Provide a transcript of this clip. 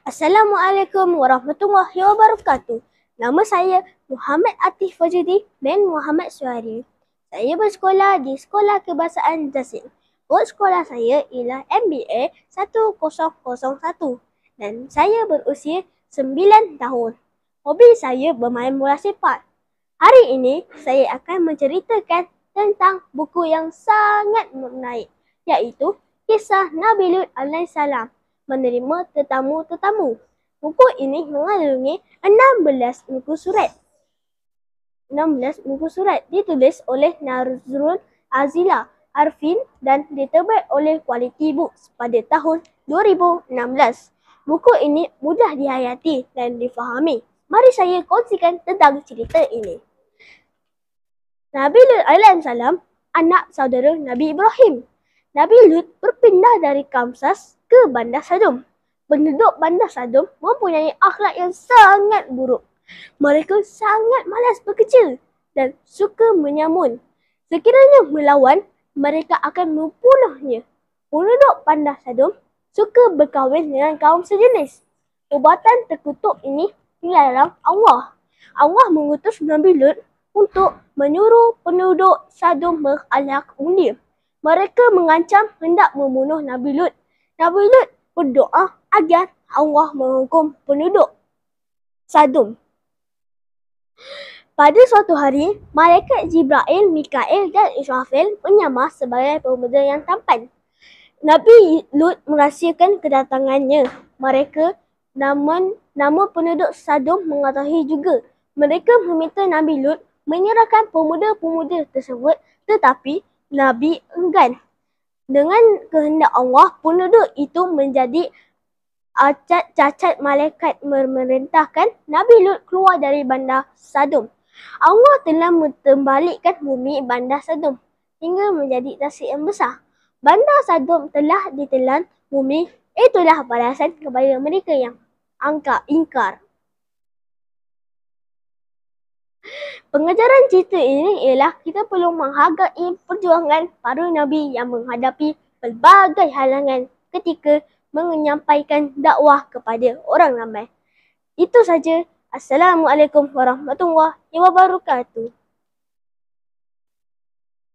Assalamualaikum warahmatullahi wabarakatuh. Nama saya Muhammad Atif Fajidi bin Muhammad Suari. Saya bersekolah di Sekolah Kebahasaan Jasin. Kod sekolah saya ialah MBA 1001 dan saya berusia 9 tahun. Hobi saya bermain bola sepak. Hari ini saya akan menceritakan tentang buku yang sangat menarik, iaitu Kisah Nabi Lut alaihissalam menerima tetamu-tetamu. Buku ini mengandungi 16 muka surat. 16 muka surat ditulis oleh Nazrul Azila Arfin dan diterbit oleh Quality Books pada tahun 2016. Buku ini mudah dihayati dan difahami. Mari saya kongsikan tentang cerita ini. Nabi Lut alaihissalam anak saudara Nabi Ibrahim. Nabi Lut berpindah dari Kamsas ke Bandar Sadum. Penduduk Bandar Sadum mempunyai akhlak yang sangat buruk. Mereka sangat malas bekerja dan suka menyamun. Sekiranya melawan, mereka akan membunuhnya. Penduduk Bandar Sadum suka berkahwin dengan kaum sejenis. Perbuatan terkutuk ini dilarang Allah. Allah mengutus Nabi Lut untuk menyuruh penduduk Sadum berakhlak mulia. Mereka mengancam hendak membunuh Nabi Lut. Nabi Lut berdoa agar Allah menghukum penduduk Sadum. Pada suatu hari, malaikat Jibril, Mikail dan Israfil menyamar sebagai pemuda yang tampan. Nabi Lut merahsiakan kedatangannya. Mereka, nama penduduk Sadum mengetahui juga. Mereka meminta Nabi Lut menyerahkan pemuda-pemuda tersebut, tetapi Nabi enggan. Dengan kehendak Allah, penduduk itu menjadi cacat. Malaikat memerintahkan Nabi Lut keluar dari Bandar Sadum. Allah telah membalikkan bumi Bandar Sadum hingga menjadi tasik yang besar. Bandar Sadum telah ditelan bumi. Itulah balasan kepada mereka yang ingkar. Pengajaran cerita ini ialah kita perlu menghargai perjuangan para Nabi yang menghadapi pelbagai halangan ketika menyampaikan dakwah kepada orang ramai. Itu saja. Assalamualaikum warahmatullahi wabarakatuh.